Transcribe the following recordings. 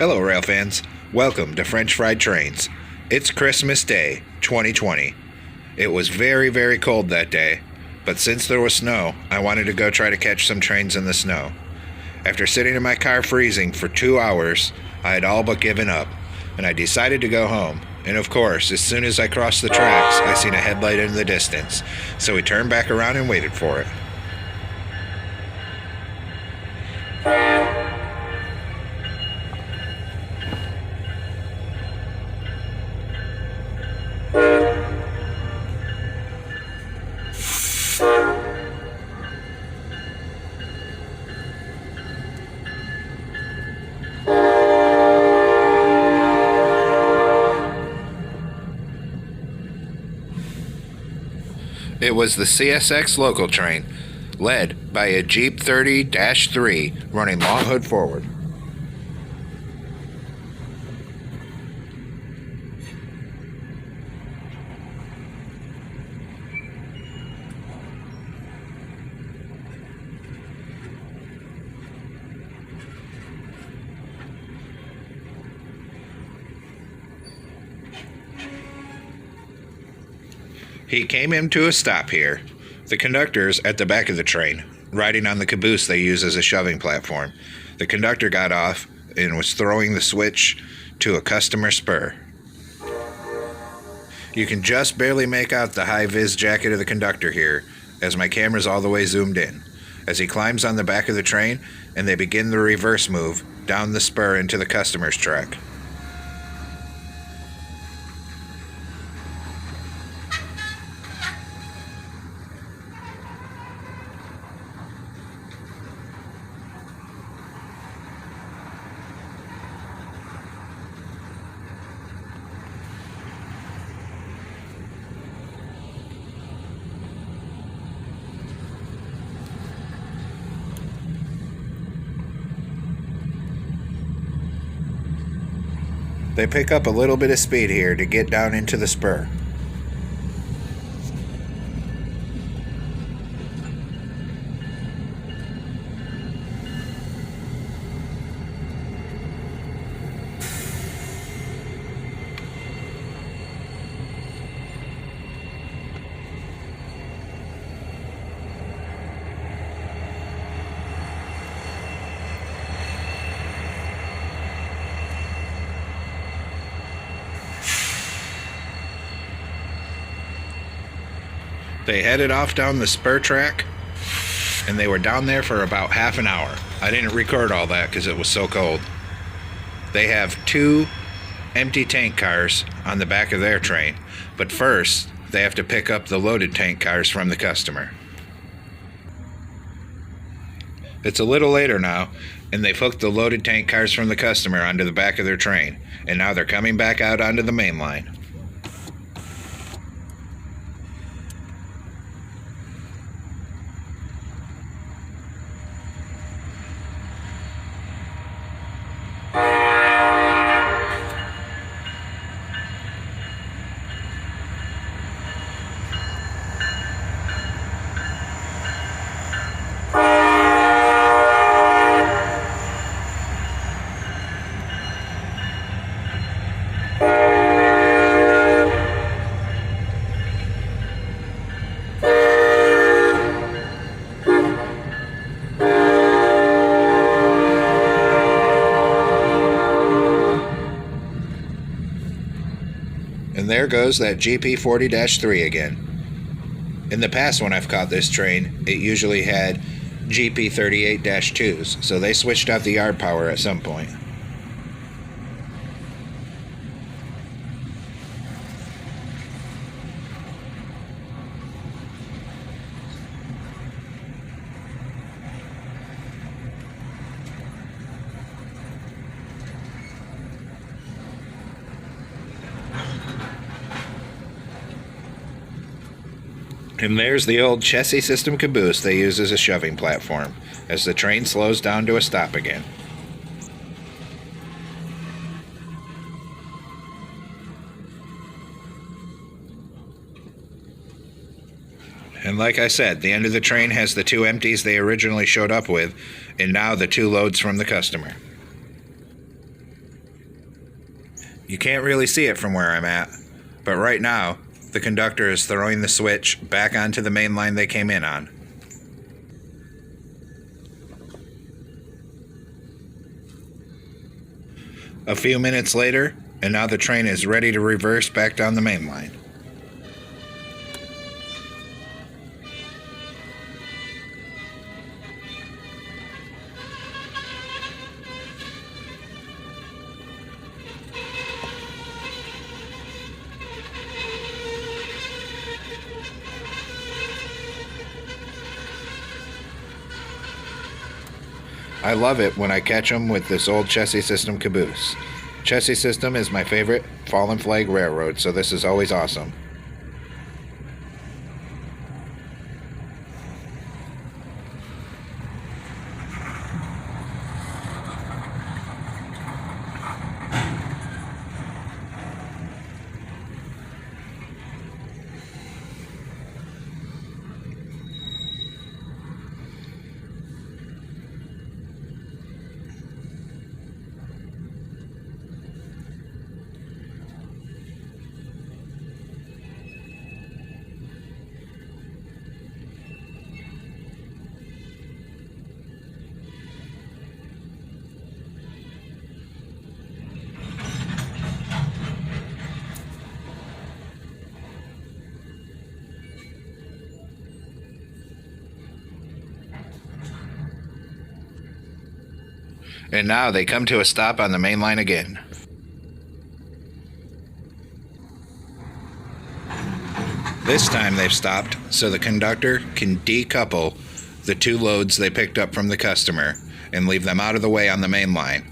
Hello, rail fans. Welcome to French Fried Trains. It's Christmas Day, 2020. It was very, very cold that day, but since there was snow, I wanted to go try to catch some trains in the snow. After sitting in my car freezing for 2 hours, I had all but given up, and I decided to go home. And of course, as soon as I crossed the tracks, I seen a headlight in the distance, so we turned back around and waited for it. It was the CSX local train, led by a Jeep 30-3 running long hood forward. He came into a stop here. The conductor's at the back of the train, riding on the caboose they use as a shoving platform. The conductor got off and was throwing the switch to a customer spur. You can just barely make out the high-vis jacket of the conductor here, as my camera's all the way zoomed in, as he climbs on the back of the train and they begin the reverse move down the spur into the customer's track. They pick up a little bit of speed here to get down into the spur. They headed off down the spur track, and they were down there for about half an hour. I didn't record all that because it was so cold. They have 2 empty tank cars on the back of their train, but first they have to pick up the loaded tank cars from the customer. It's a little later now, and they've hooked the loaded tank cars from the customer onto the back of their train, and now they're coming back out onto the main line. And there goes that GP 40-3 again. In the past when I've caught this train, it usually had GP 38-2s, so they switched out the yard power at some point. And there's the old Chessie System caboose they use as a shoving platform, as the train slows down to a stop again. And like I said, the end of the train has the 2 empties they originally showed up with, and now the 2 loads from the customer. You can't really see it from where I'm at, but right now, the conductor is throwing the switch back onto the main line they came in on. A few minutes later, and now the train is ready to reverse back down the main line. I love it when I catch them with this old Chessie System caboose. Chessie System is my favorite fallen flag railroad, so this is always awesome. And now they come to a stop on the main line again. This time they've stopped so the conductor can decouple the two loads they picked up from the customer and leave them out of the way on the main line.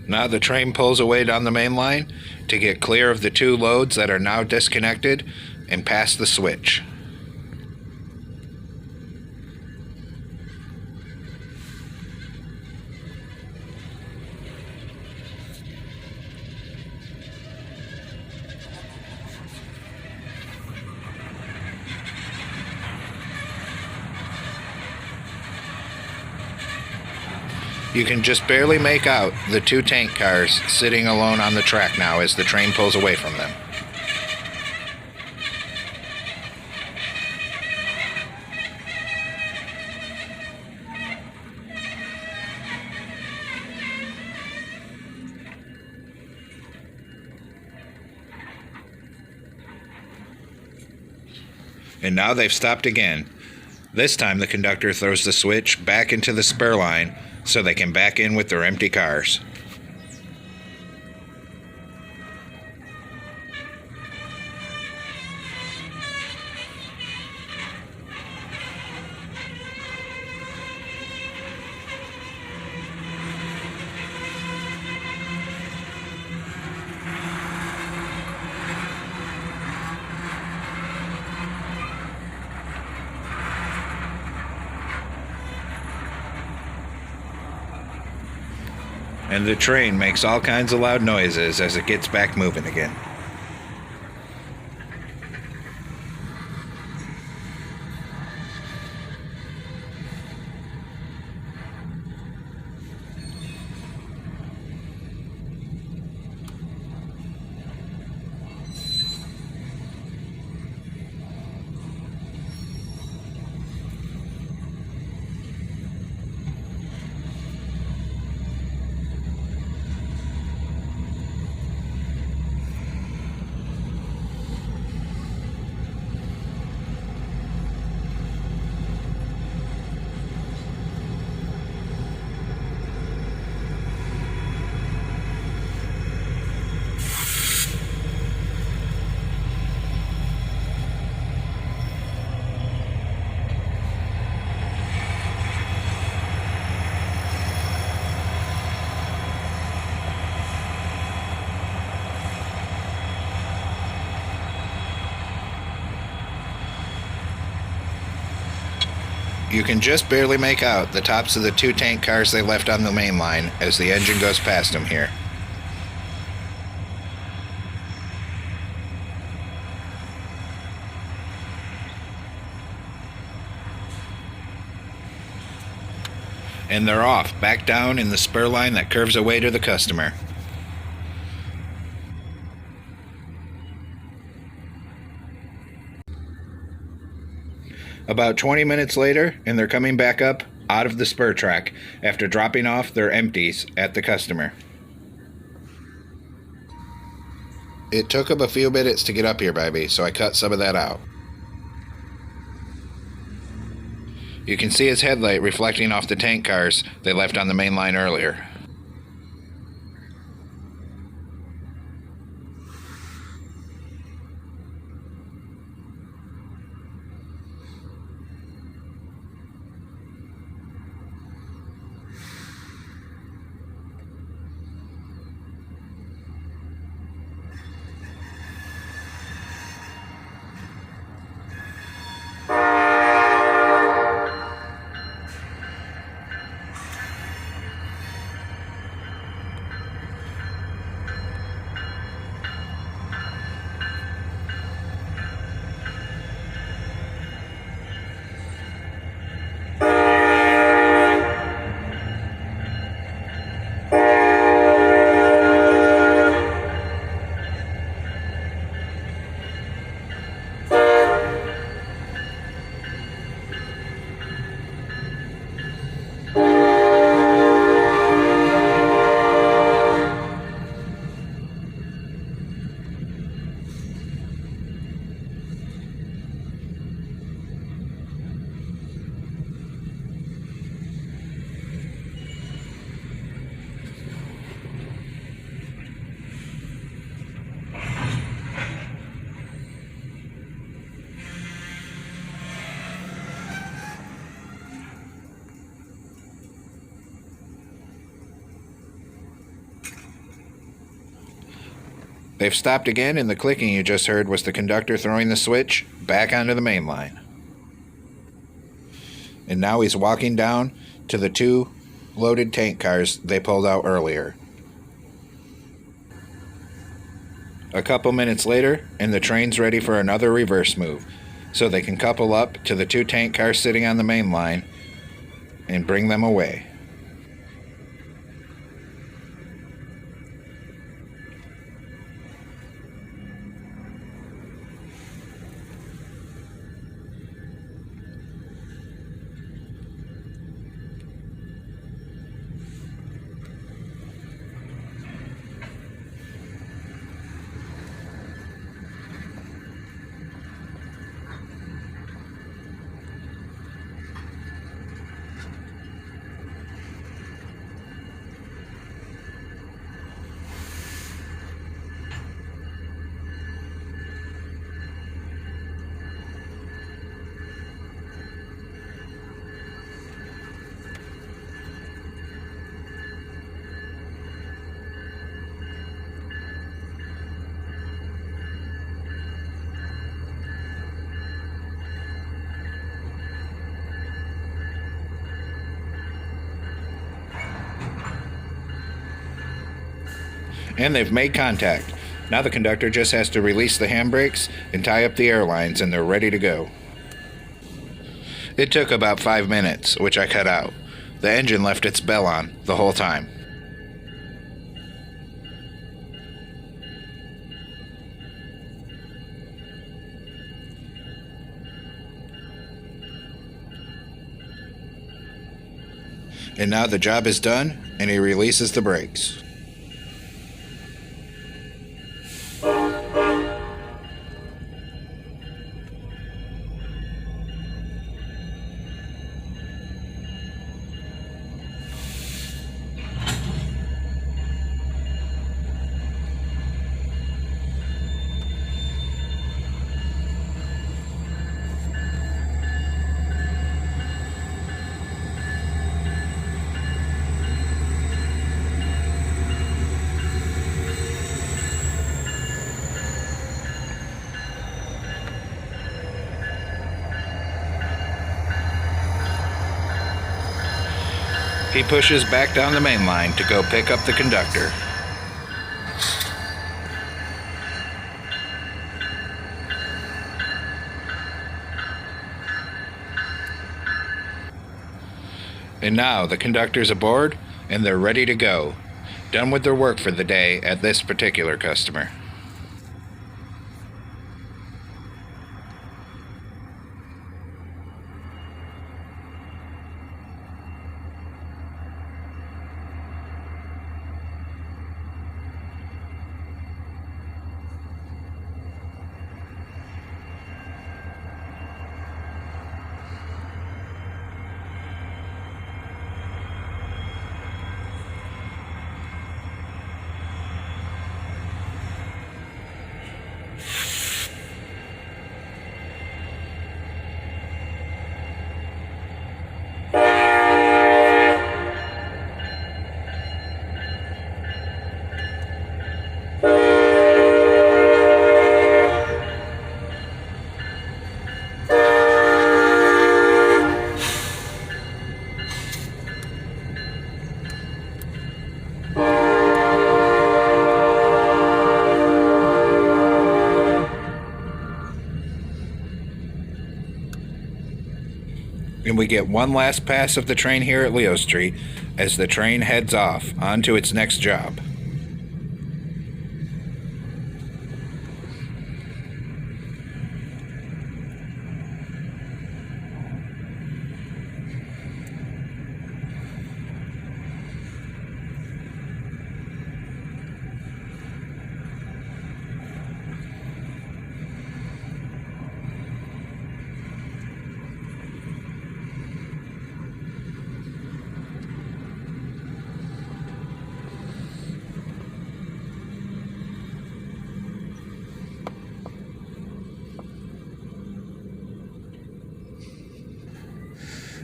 Now the train pulls away down the main line to get clear of the two loads that are now disconnected and pass the switch. You can just barely make out the two tank cars sitting alone on the track now as the train pulls away from them. And now they've stopped again. This time the conductor throws the switch back into the spur line so they can back in with their empty cars. And the train makes all kinds of loud noises as it gets back moving again. You can just barely make out the tops of the two tank cars they left on the main line as the engine goes past them here. and they're off, back down in the spur line that curves away to the customer. About 20 minutes later, and they're coming back up out of the spur track after dropping off their empties at the customer. It took them a few minutes to get up here, baby, so I cut some of that out. You can see his headlight reflecting off the tank cars they left on the main line earlier. They've stopped again, and the clicking you just heard was the conductor throwing the switch back onto the main line. And now he's walking down to the 2 loaded tank cars they pulled out earlier. A couple minutes later, and the train's ready for another reverse move, so they can couple up to the 2 tank cars sitting on the main line and bring them away. And they've made contact. Now the conductor just has to release the handbrakes and tie up the airlines, and they're ready to go. It took about 5 minutes, which I cut out. The engine left its bell on the whole time. And now the job is done, and he releases the brakes. He pushes back down the main line to go pick up the conductor. And now the conductor's aboard, and they're ready to go. Done with their work for the day at this particular customer. And we get one last pass of the train here at Leo Street as the train heads off on to its next job.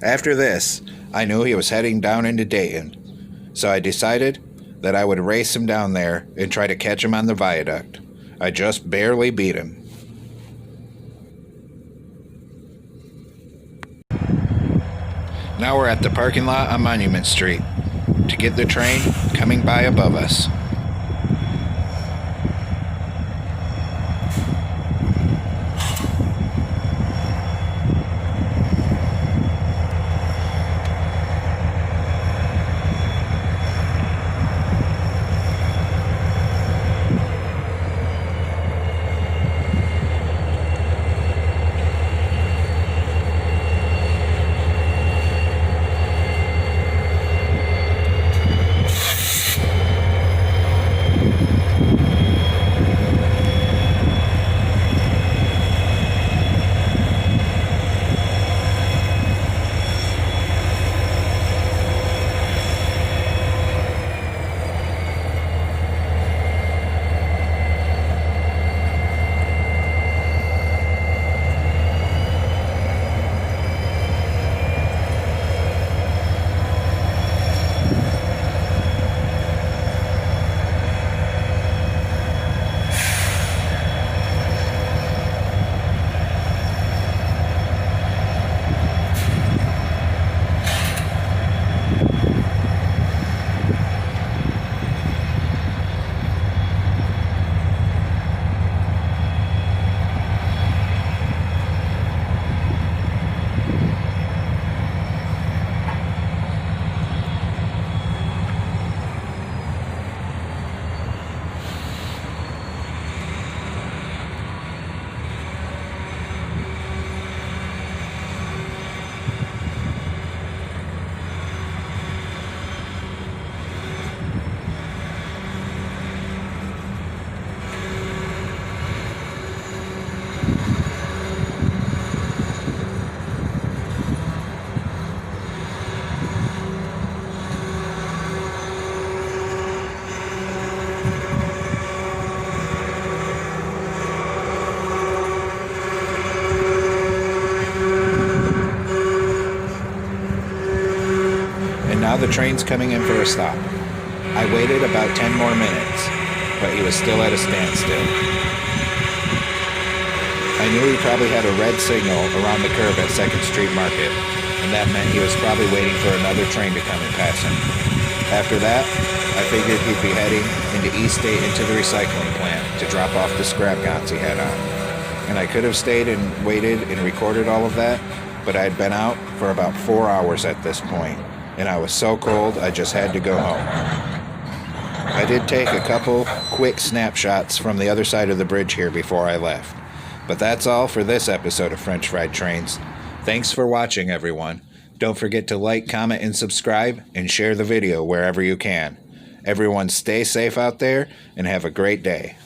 After this, I knew he was heading down into Dayton, so I decided that I would race him down there and try to catch him on the viaduct. I just barely beat him. Now we're at the parking lot on Monument Street to get the train coming by above us. Now the train's coming in for a stop. I waited about 10 more minutes, but he was still at a standstill. I knew he probably had a red signal around the curve at 2nd Street Market, and that meant he was probably waiting for another train to come and pass him. After that, I figured he'd be heading into East State into the recycling plant to drop off the scrap gaunts he had on. And I could have stayed and waited and recorded all of that, but I had been out for about 4 hours at this point. and I was so cold I just had to go home. I did take a couple quick snapshots from the other side of the bridge here before I left. But that's all for this episode of French Fried Trains. Thanks for watching, everyone. Don't forget to like, comment, and subscribe, and share the video wherever you can. Everyone stay safe out there, and have a great day.